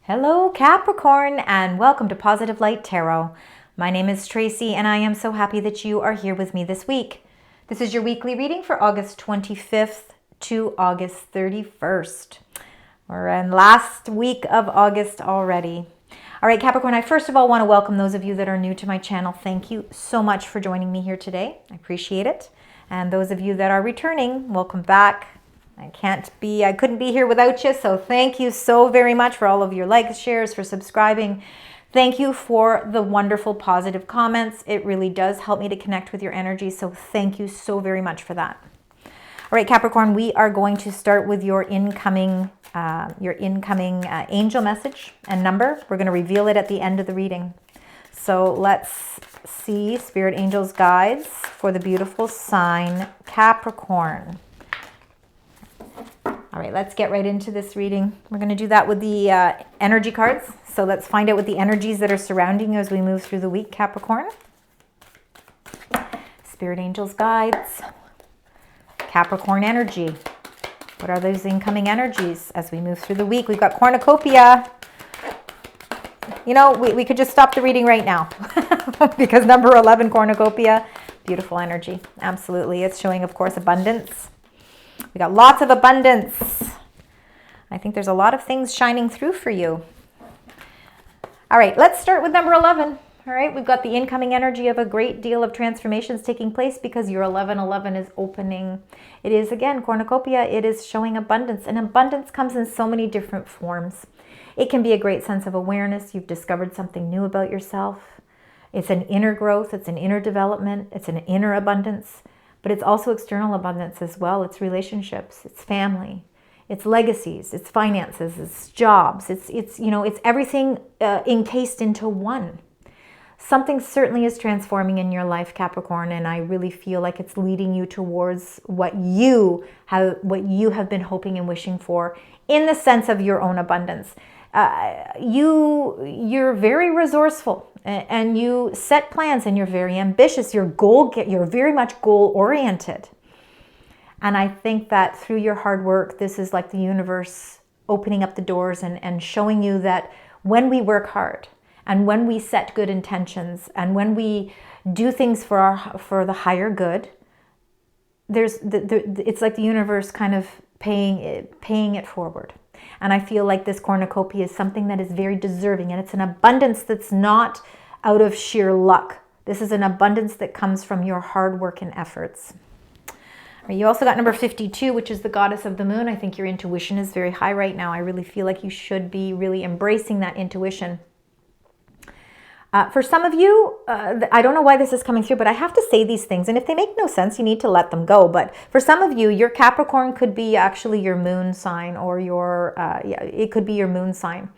Hello Capricorn, and welcome to Positive Light Tarot. My name is Tracy and I am so happy that you are here with me this week. This is your weekly reading for August 25th to August 31st. We're in last week of August already. All right, Capricorn, I first of all want to welcome those of you that are new to my channel. Thank you so much for joining me here today. I appreciate it. And those of you that are returning, welcome back. I couldn't be here without you, so thank you so very much for all of your likes, shares, for subscribing. Thank you for the wonderful positive comments. It really does help me to connect with your energy, so thank you so very much for that. All right, Capricorn, we are going to start with your incoming angel message and number. We're going to reveal it at the end of the reading. So let's see Spirit Angels guides for the beautiful sign Capricorn. All right, let's get right into this reading. We're going to do that with the energy cards. So let's find out what the energies that are surrounding you as we move through the week, Capricorn. Spirit Angels guides. Capricorn energy. What are those incoming energies as we move through the week? We've got cornucopia. You know, we could just stop the reading right now because number 11, cornucopia, beautiful energy. Absolutely. It's showing, of course, abundance. We got lots of abundance. I think there's a lot of things shining through for you. All right, let's start with number 11. All right, we've got the incoming energy of a great deal of transformations taking place because your 1111 is opening. It is, again, cornucopia. It is showing abundance, and abundance comes in so many different forms. It can be a great sense of awareness. You've discovered something new about yourself. It's an inner growth. It's an inner development. It's an inner abundance. But it's also external abundance as well. It's relationships, it's family, it's legacies, it's finances, it's jobs, it's everything encased into one. Something certainly is transforming in your life, Capricorn, and I really feel like it's leading you towards what you have been hoping and wishing for in the sense of your own abundance. You're very resourceful and you set plans and you're very ambitious. You're very much goal oriented. And I think that through your hard work, this is like the universe opening up the doors and showing you that when we work hard and when we set good intentions and when we do things for the higher good, it's like the universe kind of paying it forward. And I feel like this cornucopia is something that is very deserving, and it's an abundance that's not out of sheer luck. This is an abundance that comes from your hard work and efforts. You also got number 52, which is the goddess of the moon. I think your intuition is very high right now. I really feel like you should be really embracing that intuition. For some of you, I don't know why this is coming through, but I have to say these things. And if they make no sense, you need to let them go. But for some of you, your Capricorn could be actually your moon sign, or it could be your moon sign,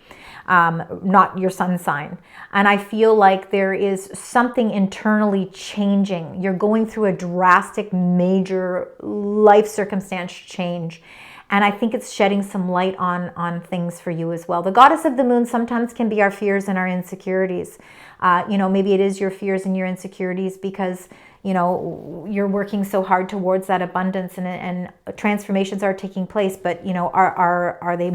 not your sun sign. And I feel like there is something internally changing. You're going through a drastic, major life circumstance change. And I think it's shedding some light on things for you as well. The goddess of the moon sometimes can be our fears and our insecurities. Maybe it is your fears and your insecurities because, you're working so hard towards that abundance and transformations are taking place, but, are they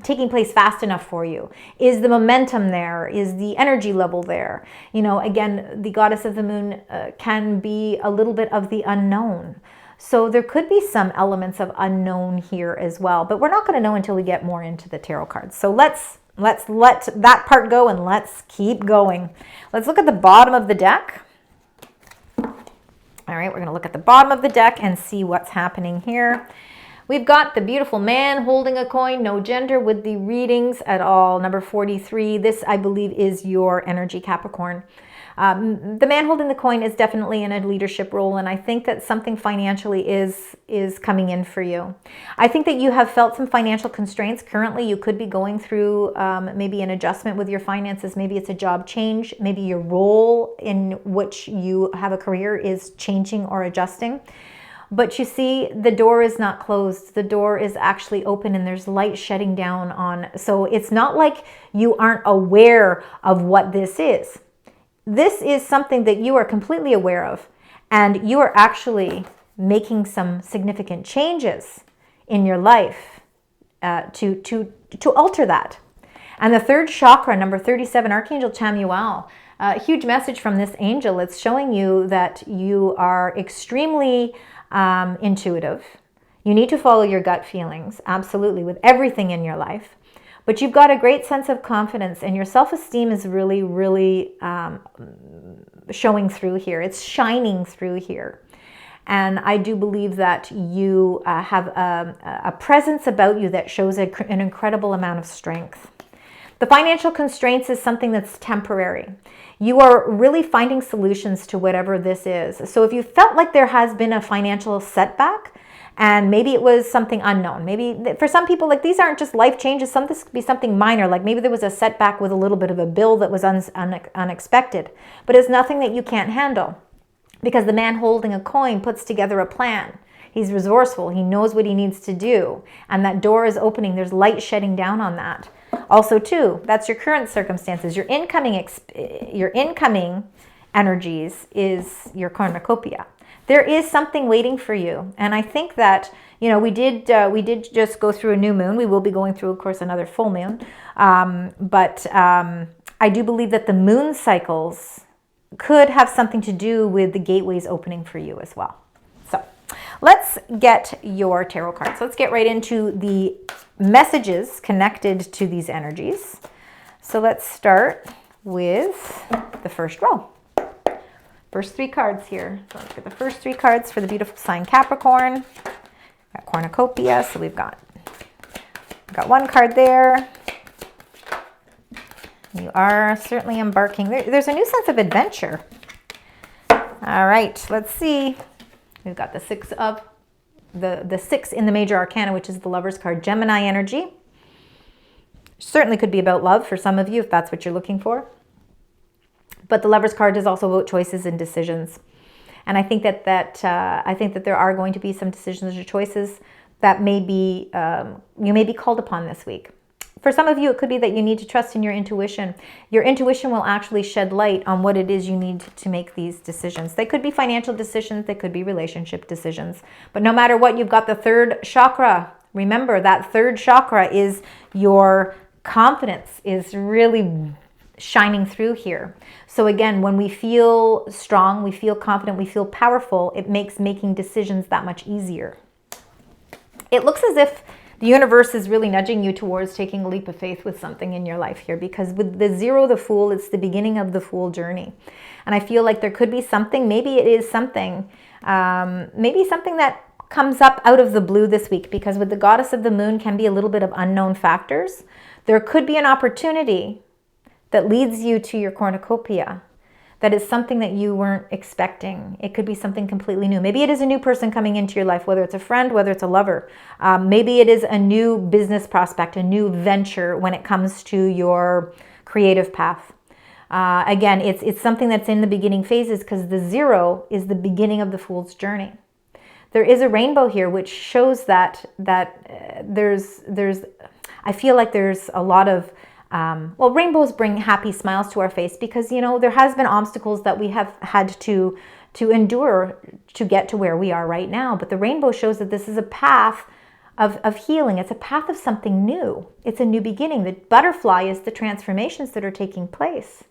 taking place fast enough for you? Is the momentum there? Is the energy level there? Again, the goddess of the moon can be a little bit of the unknown. So there could be some elements of unknown here as well, but we're not going to know until we get more into the tarot cards. So let's let that part go and let's keep going. Let's look at the bottom of the deck. All right, we're going to look at the bottom of the deck and see what's happening here. We've got the beautiful man holding a coin, no gender with the readings at all. Number 43, this I believe is your energy, Capricorn. The man holding the coin is definitely in a leadership role, and I think that something financially is coming in for you. I think that you have felt some financial constraints. Currently, you could be going through maybe an adjustment with your finances. Maybe it's a job change. Maybe your role in which you have a career is changing or adjusting. But you see, the door is not closed. The door is actually open and there's light shedding down on. So it's not like you aren't aware of what this is. This is something that you are completely aware of, and you are actually making some significant changes in your life to alter that. And the third chakra, number 37, Archangel Chamuel, a huge message from this angel. It's showing you that you are extremely intuitive. You need to follow your gut feelings, absolutely, with everything in your life. But you've got a great sense of confidence, and your self-esteem is really, really showing through here. It's shining through here. And I do believe that you have a presence about you that shows an incredible amount of strength. The financial constraints is something that's temporary. You are really finding solutions to whatever this is. So if you felt like there has been a financial setback, and maybe it was something unknown. Maybe for some people, like, these aren't just life changes. This could be something minor. Like maybe there was a setback with a little bit of a bill that was unexpected. But it's nothing that you can't handle, because the man holding a coin puts together a plan. He's resourceful. He knows what he needs to do. And that door is opening. There's light shedding down on that. Also, too, that's your current circumstances. Your incoming energies is your cornucopia. There is something waiting for you. And I think that, you know, we did just go through a new moon. We will be going through, of course, another full moon. But I do believe that the moon cycles could have something to do with the gateways opening for you as well. So let's get your tarot cards. Let's get right into the messages connected to these energies. So let's start with the first row. First three cards here. So let's get the first three cards for the beautiful sign Capricorn. Got cornucopia, so we've got one card there. You are certainly embarking. There's a new sense of adventure. All right, let's see. We've got the six in the major arcana, which is the Lover's card, Gemini energy. Certainly could be about love for some of you if that's what you're looking for. But the Lover's card is also about choices and decisions. And I think that there are going to be some decisions or choices that you may be called upon this week. For some of you, it could be that you need to trust in your intuition. Your intuition will actually shed light on what it is you need to make these decisions. They could be financial decisions. They could be relationship decisions. But no matter what, you've got the third chakra. Remember, that third chakra is your confidence, is really shining through here. So again, when we feel strong, we feel confident, we feel powerful, it makes making decisions that much easier. It looks as if the universe is really nudging you towards taking a leap of faith with something in your life here, because with the zero, the Fool, it's the beginning of the Fool journey. And I feel like there could be something, maybe it is something, maybe something that comes up out of the blue this week, because with the Goddess of the Moon can be a little bit of unknown factors. There could be an opportunity that leads you to your cornucopia. That is something that you weren't expecting. It could be something completely new. Maybe it is a new person coming into your life, whether it's a friend, whether it's a lover. Maybe it is a new business prospect, a new venture when it comes to your creative path. Again, it's something that's in the beginning phases, because the zero is the beginning of the Fool's journey. There is a rainbow here, which shows that I feel like there's a lot of rainbows bring happy smiles to our face, because, you know, there has been obstacles that we have had to endure to get to where we are right now. But the rainbow shows that this is a path of healing. It's a path of something new. It's a new beginning. The butterfly is the transformations that are taking place.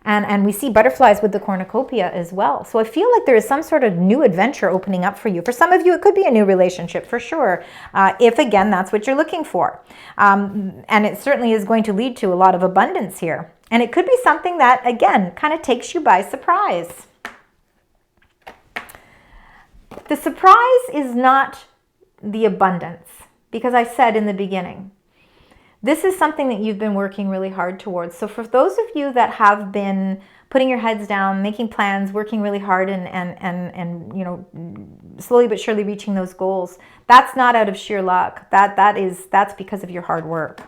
And we see butterflies with the cornucopia as well. So I feel like there is some sort of new adventure opening up for you. For some of you, it could be a new relationship, for sure, if, again, that's what you're looking for. And it certainly is going to lead to a lot of abundance here. And it could be something that, again, kind of takes you by surprise. The surprise is not the abundance, because I said in the beginning, this is something that you've been working really hard towards. So for those of you that have been putting your heads down, making plans, working really hard, and you know, slowly but surely reaching those goals, that's not out of sheer luck. That's because of your hard work.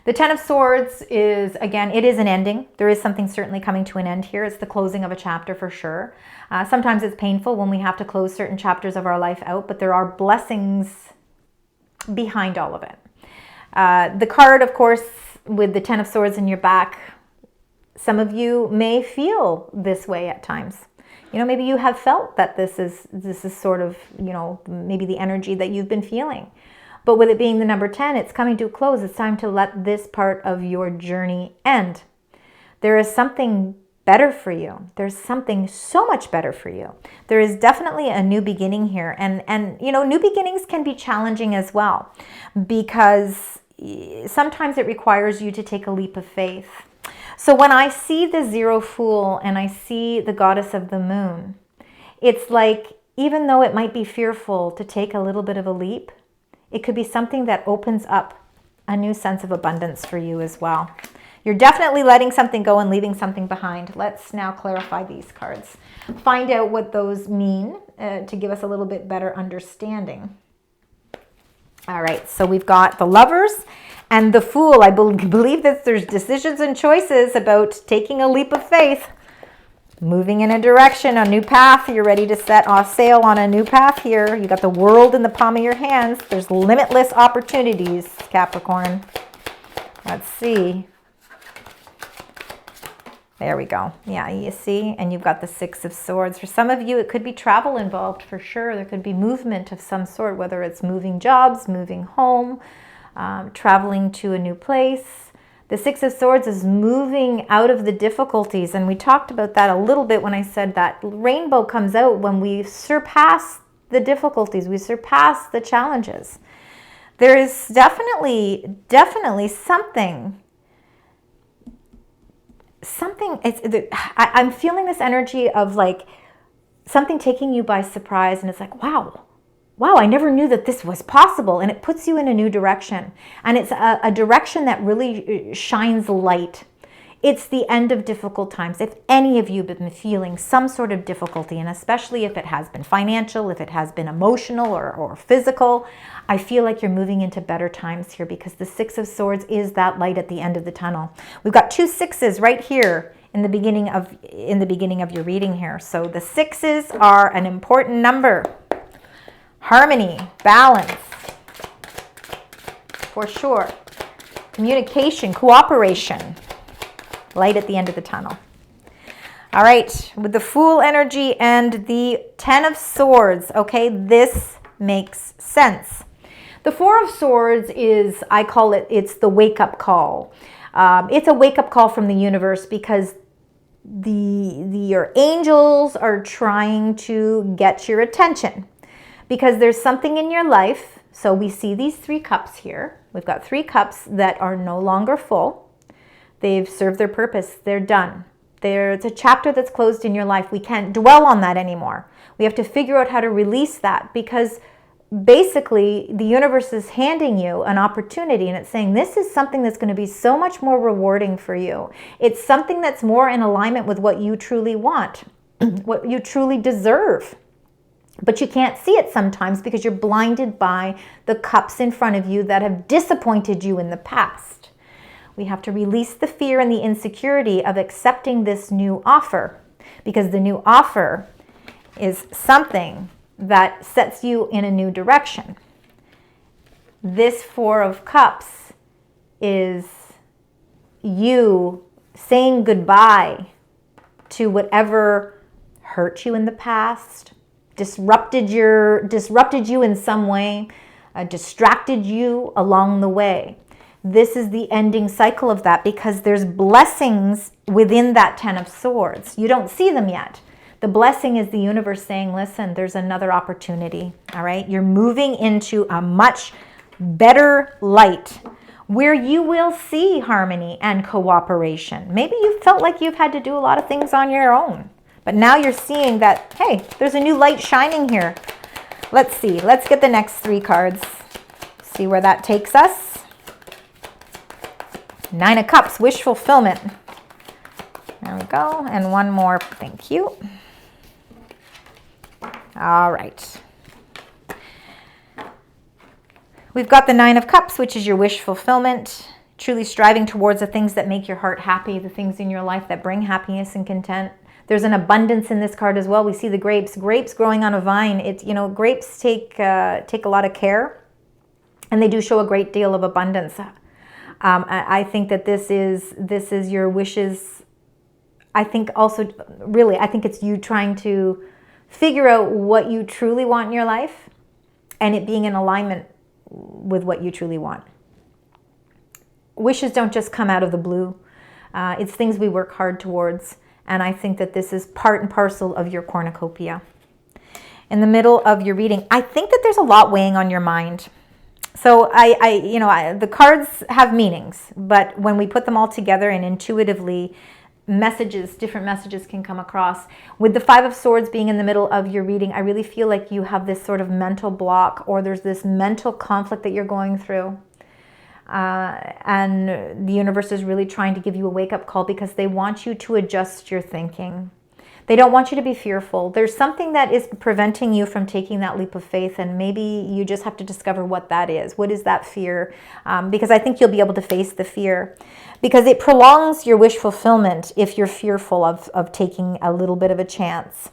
The Ten of Swords is, again, it is an ending. There is something certainly coming to an end here. It's the closing of a chapter, for sure. Sometimes it's painful when we have to close certain chapters of our life out, but there are blessings behind all of it. The card, of course, with the Ten of Swords in your back, some of you may feel this way at times. You know, maybe you have felt that this is sort of, you know, maybe the energy that you've been feeling. But with it being the number 10, it's coming to a close. It's time to let this part of your journey end. There is something better for you. There's something so much better for you. There is definitely a new beginning here. And you know, new beginnings can be challenging as well, because sometimes it requires you to take a leap of faith. So when I see the zero fool and I see the goddess of the moon, it's like, even though it might be fearful to take a little bit of a leap, it could be something that opens up a new sense of abundance for you as well. You're definitely letting something go and leaving something behind. Let's now clarify these cards. Find out what those mean to give us a little bit better understanding. All right, so we've got the Lovers and the Fool. I believe that there's decisions and choices about taking a leap of faith, moving in a direction, a new path. You're ready to set off sail on a new path here. You got the world in the palm of your hands. There's limitless opportunities, Capricorn. Let's see. There we go. Yeah, you see? And you've got the Six of Swords. For some of you, it could be travel involved for sure. There could be movement of some sort, whether it's moving jobs, moving home, traveling to a new place. The Six of Swords is moving out of the difficulties. And we talked about that a little bit when I said that rainbow comes out when we surpass the difficulties, we surpass the challenges. There is definitely I'm feeling this energy of like something taking you by surprise, and it's like, wow, I never knew that this was possible, and it puts you in a new direction, and it's a direction that really shines light. It's the end of difficult times. If any of you have been feeling some sort of difficulty, and especially if it has been financial, if it has been emotional or physical, I feel like you're moving into better times here, because the Six of Swords is that light at the end of the tunnel. We've got two sixes right here in the beginning of your reading here. So the sixes are an important number. Harmony, balance, for sure. Communication, cooperation. Light at the end of the tunnel. All right, with the Fool energy and the Ten of Swords, okay, this makes sense. The Four of Swords is, I call it, it's the wake-up call. It's a wake-up call from the universe, because your angels are trying to get your attention, because there's something in your life. So we see these three cups here. We've got three cups that are no longer full. They've served their purpose. They're done. It's a chapter that's closed in your life. We can't dwell on that anymore. We have to figure out how to release that, because basically the universe is handing you an opportunity, and it's saying this is something that's going to be so much more rewarding for you. It's something that's more in alignment with what you truly want, what you truly deserve. But you can't see it sometimes because you're blinded by the cups in front of you that have disappointed you in the past. We have to release the fear and the insecurity of accepting this new offer, because the new offer is something that sets you in a new direction. This Four of Cups is you saying goodbye to whatever hurt you in the past, disrupted you in some way, distracted you along the way. This is the ending cycle of that, because there's blessings within that Ten of Swords. You don't see them yet. The blessing is the universe saying, listen, there's another opportunity, all right? You're moving into a much better light where you will see harmony and cooperation. Maybe you felt like you've had to do a lot of things on your own, but now you're seeing that, hey, there's a new light shining here. Let's see. Let's get the next three cards. See where that takes us. Nine of Cups, wish fulfillment. There we go. And one more. Thank you. All right. We've got the Nine of Cups, which is your wish fulfillment. Truly striving towards the things that make your heart happy, the things in your life that bring happiness and content. There's an abundance in this card as well. We see the grapes growing on a vine. It's, you know, grapes take a lot of care, and they do show a great deal of abundance. I think that this is your wishes. I think also, really, I think it's you trying to figure out what you truly want in your life, and it being in alignment what you truly want. Wishes don't just come out of the blue. It's things we work hard towards. And I think that this is part and parcel of your cornucopia. In the middle of your reading, I think that there's a lot weighing on your mind. So the cards have meanings, but when we put them all together and intuitively, different messages can come across. With the Five of Swords being in the middle of your reading, I really feel like you have this sort of mental block, or there's this mental conflict that you're going through. And the universe is really trying to give you a wake-up call because they want you to adjust your thinking. They don't want you to be fearful. There's something that is preventing you from taking that leap of faith, and maybe you just have to discover what that is. What is that fear? Because I think you'll be able to face the fear. Because it prolongs your wish fulfillment if you're fearful of taking a little bit of a chance.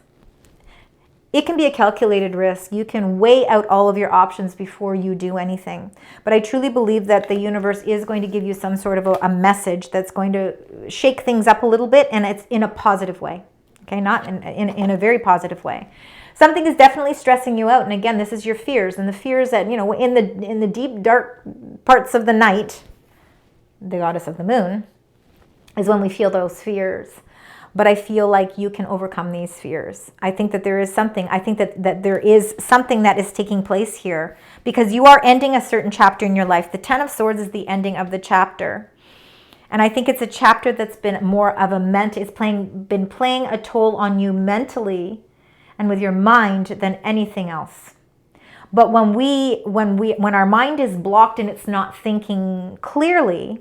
It can be a calculated risk. You can weigh out all of your options before you do anything. But I truly believe that the universe is going to give you some sort of a message that's going to shake things up a little bit, and it's in a positive way. Okay, not in a very positive way. Something is definitely stressing you out, and again, this is your fears, and the fears that, in the deep, dark parts of the night, the goddess of the moon, is when we feel those fears. But I feel like you can overcome these fears. I think that there is something. I think that there is something that is taking place here, because you are ending a certain chapter in your life. The Ten of Swords is the ending of the chapter. And I think it's a chapter that's been more of been playing a toll on you mentally and with your mind than anything else. But when our mind is blocked and it's not thinking clearly,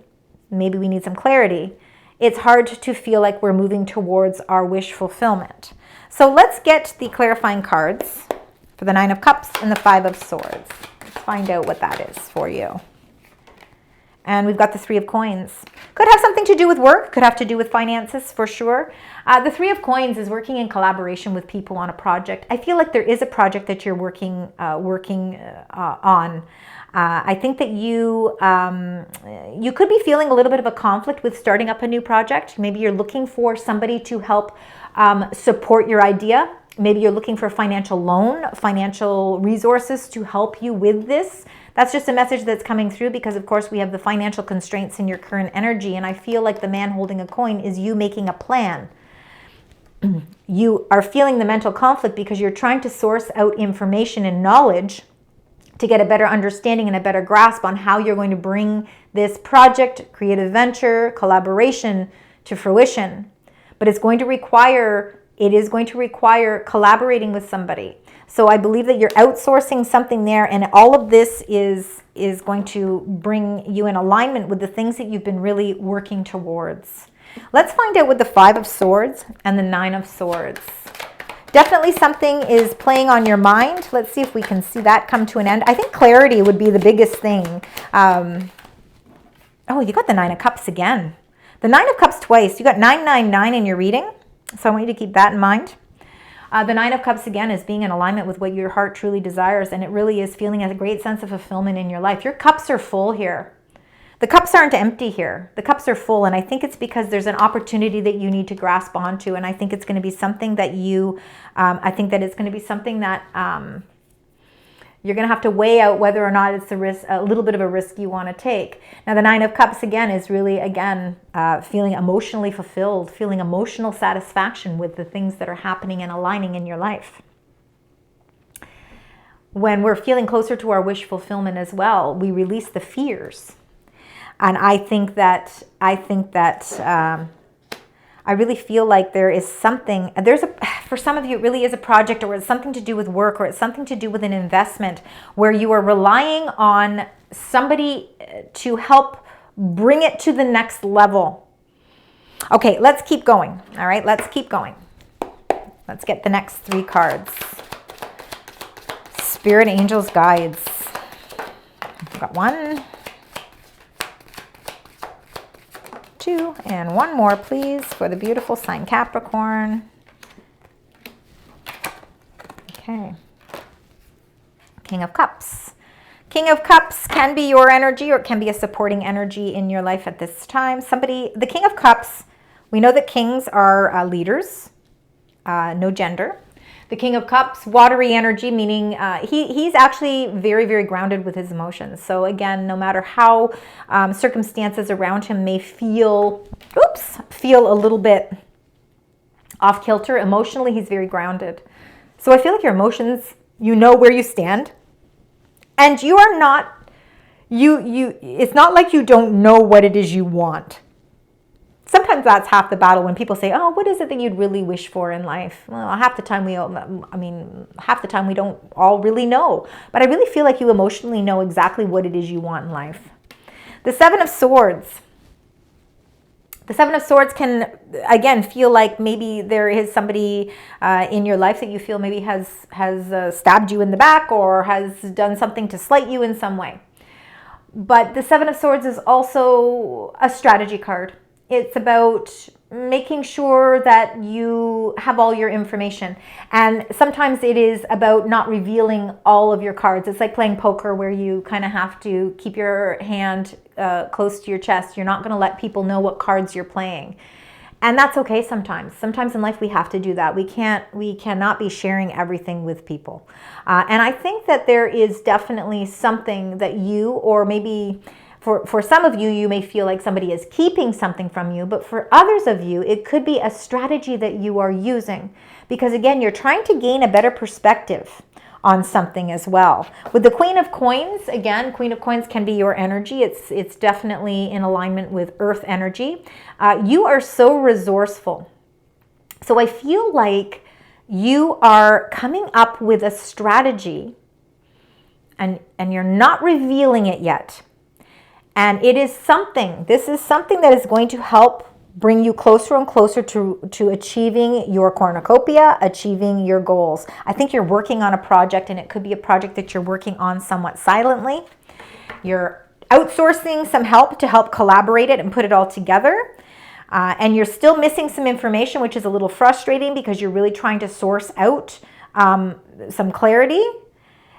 maybe we need some clarity, it's hard to feel like we're moving towards our wish fulfillment. So let's get the clarifying cards for the Nine of Cups and the Five of Swords. Let's find out what that is for you. And we've got the Three of Coins. Could have something to do with work, could have to do with finances for sure. The Three of Coins is working in collaboration with people on a project. I feel like there is a project that you're working on. I think that you could be feeling a little bit of a conflict with starting up a new project. Maybe you're looking for somebody to help support your idea. Maybe you're looking for a financial loan, financial resources to help you with this. That's just a message that's coming through because, of course, we have the financial constraints in your current energy. And I feel like the man holding a coin is you making a plan. You are feeling the mental conflict because you're trying to source out information and knowledge to get a better understanding and a better grasp on how you're going to bring this project, creative venture, collaboration to fruition. But it is going to require collaborating with somebody. So I believe that you're outsourcing something there, and all of this is going to bring you in alignment with the things that you've been really working towards. Let's find out with the Five of Swords and the Nine of Swords. Definitely something is playing on your mind. Let's see if we can see that come to an end. I think clarity would be the biggest thing. Oh, you got the Nine of Cups again. The Nine of Cups twice. You got 999 in your reading. So I want you to keep that in mind. The Nine of Cups, again, is being in alignment with what your heart truly desires, and it really is feeling a great sense of fulfillment in your life. Your cups are full here. The cups aren't empty here. The cups are full, and I think it's because there's an opportunity that you need to grasp onto, and I think it's going to be something that you're going to have to weigh out whether or not it's a little bit of a risk you want to take. Now, the Nine of Cups, again, is really, feeling emotionally fulfilled, feeling emotional satisfaction with the things that are happening and aligning in your life. When we're feeling closer to our wish fulfillment as well, we release the fears. And I really feel like there is something, for some of you, it really is a project, or it's something to do with work, or it's something to do with an investment where you are relying on somebody to help bring it to the next level. Okay, let's keep going. All right, let's keep going. Let's get the next three cards. Spirit, angels, guides. I've got 1, 2, and 1 more, please, for the beautiful sign Capricorn. Okay. King of Cups. King of Cups can be your energy, or it can be a supporting energy in your life at this time. The King of Cups, we know that kings are leaders, no gender. The King of Cups, watery energy, meaning he's actually very, very grounded with his emotions. So again, no matter how circumstances around him may feel a little bit off kilter, emotionally, he's very grounded. So I feel like your emotions, you know where you stand, and you are not, it's not like you don't know what it is you want. Sometimes that's half the battle when people say, oh, what is it that you'd really wish for in life? Well, half the time we don't all really know. But I really feel like you emotionally know exactly what it is you want in life. The Seven of Swords. The Seven of Swords can, again, feel like maybe there is somebody in your life that you feel maybe has stabbed you in the back or has done something to slight you in some way. But the Seven of Swords is also a strategy card. It's about making sure that you have all your information. And sometimes it is about not revealing all of your cards. It's like playing poker where you kind of have to keep your hand close to your chest. You're not going to let people know what cards you're playing. And that's okay sometimes. Sometimes in life we have to do that. We cannot be sharing everything with people. And I think that there is definitely something that you, or maybe for some of you, you may feel like somebody is keeping something from you, but for others of you, it could be a strategy that you are using. Because again, you're trying to gain a better perspective on something as well. With the Queen of Coins, again, Queen of Coins can be your energy. It's definitely in alignment with Earth energy. You are so resourceful. So I feel like you are coming up with a strategy and you're not revealing it yet. And it is this is something that is going to help bring you closer and closer to achieving your cornucopia, achieving your goals. I think you're working on a project, and it could be a project that you're working on somewhat silently. You're outsourcing some help to help collaborate it and put it all together. And you're still missing some information, which is a little frustrating because you're really trying to source out some clarity.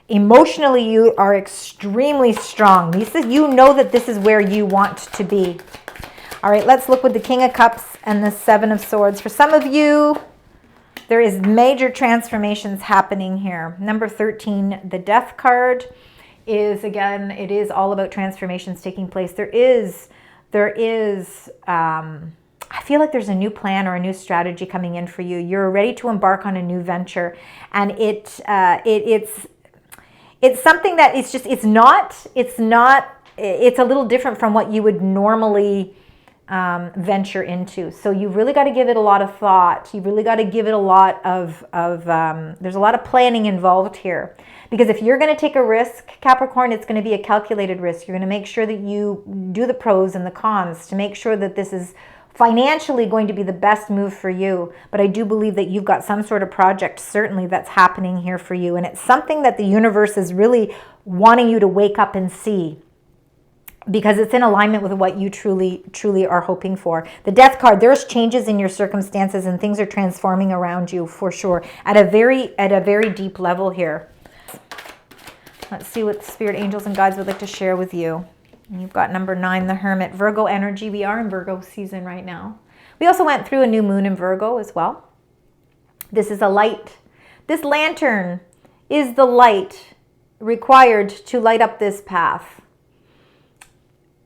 Emotionally, you are extremely strong. You know that this is where you want to be. All right, let's look with the King of Cups and the Seven of Swords. For some of you, there is major transformations happening here. Number 13, the Death card is, again, it is all about transformations taking place. I feel like there's a new plan or a new strategy coming in for you. You're ready to embark on a new venture, and it's something that it's a little different from what you would normally venture into. So you've really got to give it a lot of thought. You've really got to give it a lot of there's a lot of planning involved here. Because if you're going to take a risk, Capricorn, it's going to be a calculated risk. You're going to make sure that you do the pros and the cons to make sure that this is financially going to be the best move for you. But I do believe that you've got some sort of project certainly that's happening here for you. And it's something that the universe is really wanting you to wake up and see, because it's in alignment with what you truly are hoping for. The Death card, there's changes in your circumstances and things are transforming around you for sure at a very deep level here. Let's see what the Spirit Angels and Guides would like to share with you. And you've got number 9, the Hermit, Virgo energy. We are in Virgo season right now. We also went through a new moon in Virgo as well. This is a light. This lantern is the light required to light up this path.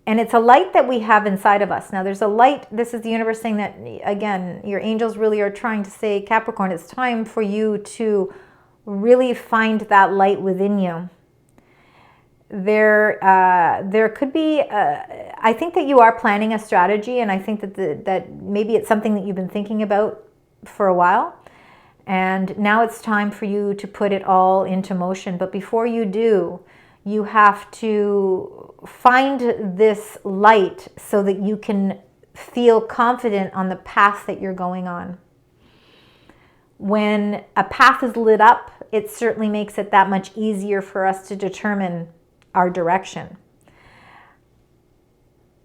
And it's a light that we have inside of us. Now there's a light, this is the universe saying that, again, your angels really are trying to say, Capricorn, it's time for you to really find that light within you. There could be, I think that you are planning a strategy, and I think that maybe it's something that you've been thinking about for a while. And now it's time for you to put it all into motion. But before you do, you have to find this light so that you can feel confident on the path that you're going on. When a path is lit up, it certainly makes it that much easier for us to determine our direction.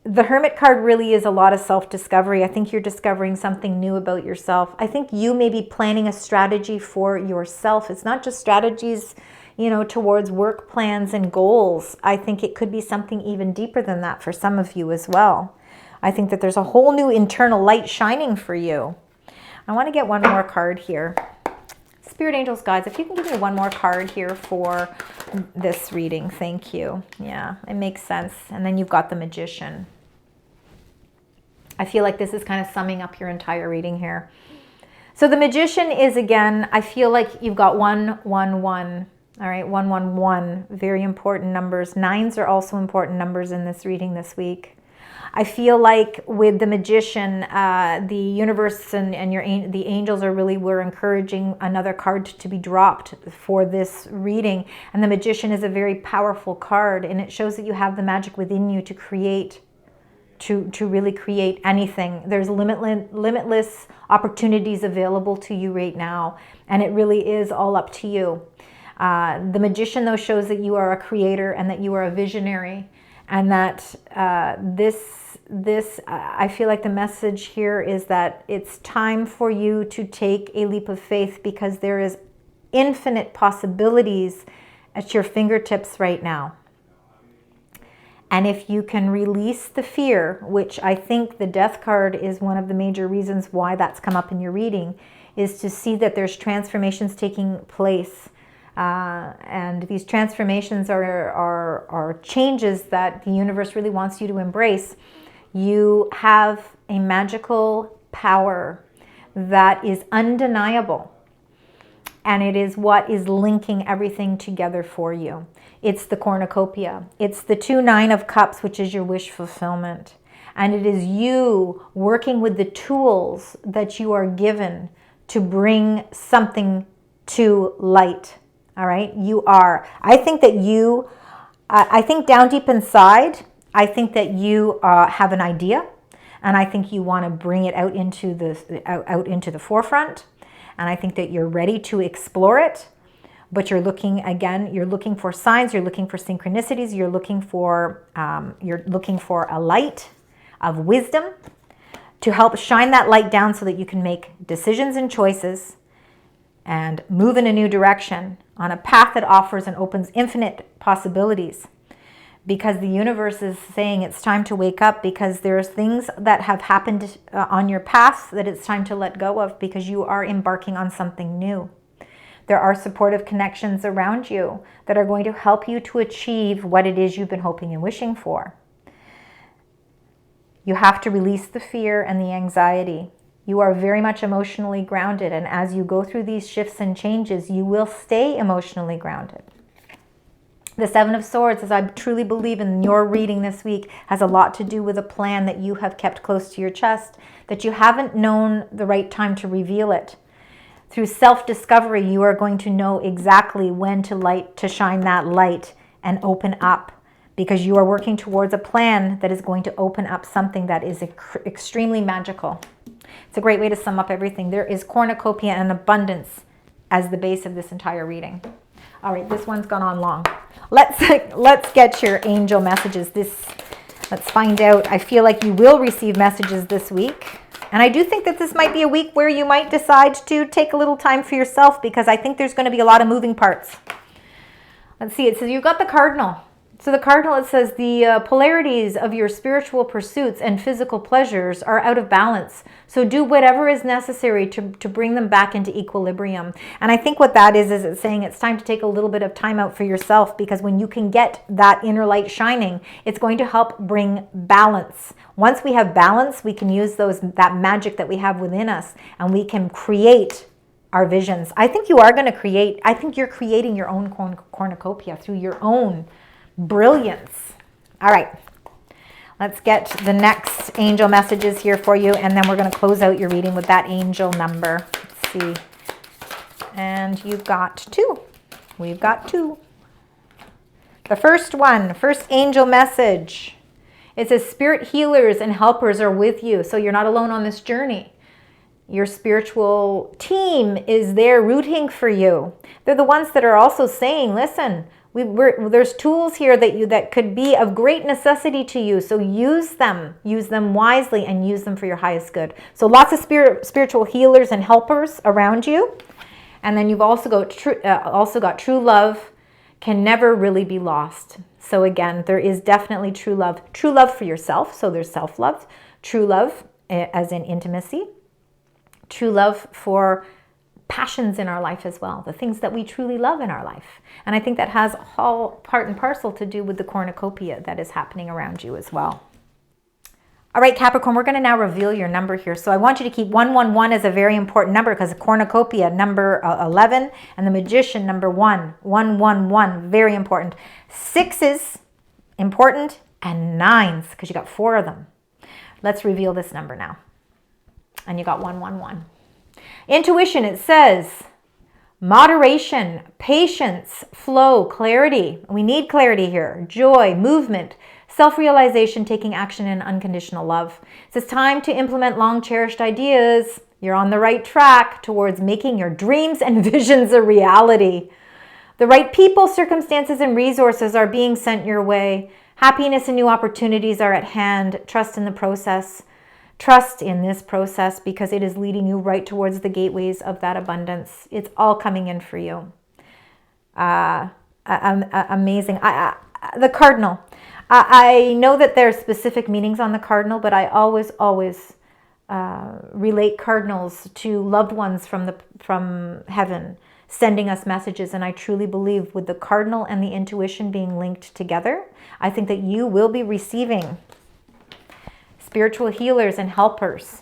The Hermit card really is a lot of self-discovery. I think you're discovering something new about yourself. I think you may be planning a strategy for yourself. It's not just strategies, towards work plans and goals. I think it could be something even deeper than that for some of you as well. I think that there's a whole new internal light shining for you. I want to get one more card here. Spirit angels, guides, if you can give me one more card here for this reading. Thank you. Yeah, it makes sense. And then you've got the Magician. I feel like this is kind of summing up your entire reading here. So the Magician is, again, I feel like you've got 1, 1, 1. All right, 1, 1, 1. Very important numbers. 9s are also important numbers in this reading this week. I feel like with the Magician, the universe and the angels were encouraging another card to be dropped for this reading. And the Magician is a very powerful card, and it shows that you have the magic within you to create, to really create anything. There's limitless opportunities available to you right now, and it really is all up to you. The Magician, though, shows that you are a creator and that you are a visionary, and that I feel like the message here is that it's time for you to take a leap of faith, because there is infinite possibilities at your fingertips right now. And if you can release the fear, which I think the Death card is one of the major reasons why that's come up in your reading, is to see that there's transformations taking place. And these transformations are changes that the universe really wants you to embrace. You have a magical power that is undeniable, and it is what is linking everything together for you. It's the cornucopia. It's the 2 9 of Cups, which is your wish fulfillment. And it is you working with the tools that you are given to bring something to light. All right, you are. I think that I think down deep inside, I think that you have an idea, and I think you want to bring it out into the forefront, and I think that you're ready to explore it. But you're looking for signs, you're looking for synchronicities, you're looking for a light of wisdom to help shine that light down so that you can make decisions and choices and move in a new direction on a path that offers and opens infinite possibilities. Because the universe is saying it's time to wake up, because there's things that have happened on your path that it's time to let go of, because you are embarking on something new. There are supportive connections around you that are going to help you to achieve what it is you've been hoping and wishing for. You have to release the fear and the anxiety. You are very much emotionally grounded, and as you go through these shifts and changes, you will stay emotionally grounded. The 7 of Swords, as I truly believe in your reading this week, has a lot to do with a plan that you have kept close to your chest, that you haven't known the right time to reveal it. Through self-discovery, you are going to know exactly when to shine that light and open up, because you are working towards a plan that is going to open up something that is extremely magical. It's a great way to sum up everything. There is cornucopia and abundance as the base of this entire reading. All right, this one's gone on long. Let's get your angel messages. Let's find out. I feel like you will receive messages this week. And I do think that this might be a week where you might decide to take a little time for yourself, because I think there's going to be a lot of moving parts. Let's see. It says you've got the Cardinal. So the Cardinal, it says the polarities of your spiritual pursuits and physical pleasures are out of balance. So do whatever is necessary to bring them back into equilibrium. And I think what that is it's saying it's time to take a little bit of time out for yourself, because when you can get that inner light shining, it's going to help bring balance. Once we have balance, we can use that magic that we have within us, and we can create our visions. I think you are going to create. I think you're creating your own cornucopia through your own brilliance. All right, let's get the next angel messages here for you, and then we're going to close out your reading with that angel number. Let's see. And you've got 2. We've got 2. The first angel message. It says spirit healers and helpers are with you, so you're not alone on this journey. Your spiritual team is there rooting for you. They're the ones that are also saying, listen, there's tools here that could be of great necessity to you, so use them wisely, and use them for your highest good. So lots of spiritual healers and helpers around you. And then you've also got true love can never really be lost. So again, there is definitely true love for yourself. So there's self-love, true love as in intimacy, true love for passions in our life as well, the things that we truly love in our life. And I think that has all part and parcel to do with the cornucopia that is happening around you as well. All right, Capricorn, we're going to now reveal your number here. So I want you to keep 111 as a very important number because the cornucopia, number 11, and the magician, number 111, very important. 6s, important, and 9s, because you got 4 of them. Let's reveal this number now. And you got 111. Intuition, it says moderation, patience, flow, clarity. We need clarity here. Joy, movement, self-realization, taking action, and unconditional love. It says time to implement long-cherished ideas. You're on the right track towards making your dreams and visions a reality. The right people, circumstances, and resources are being sent your way. Happiness and new opportunities are at hand. Trust in the process. Trust in this process because it is leading you right towards the gateways of that abundance. It's all coming in for you. Amazing. The cardinal. I know that there are specific meanings on the cardinal, but I always relate cardinals to loved ones from heaven sending us messages. And I truly believe with the cardinal and the intuition being linked together, I think that you will be receiving spiritual healers and helpers.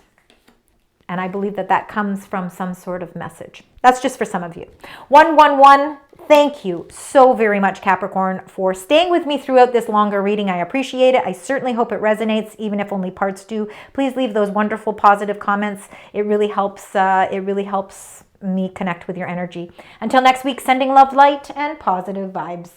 And I believe that that comes from some sort of message. That's just for some of you. 111. Thank you so very much, Capricorn, for staying with me throughout this longer reading. I appreciate it. I certainly hope it resonates, even if only parts do. Please leave those wonderful positive comments. It really helps. Me connect with your energy. Until next week, sending love, light, and positive vibes.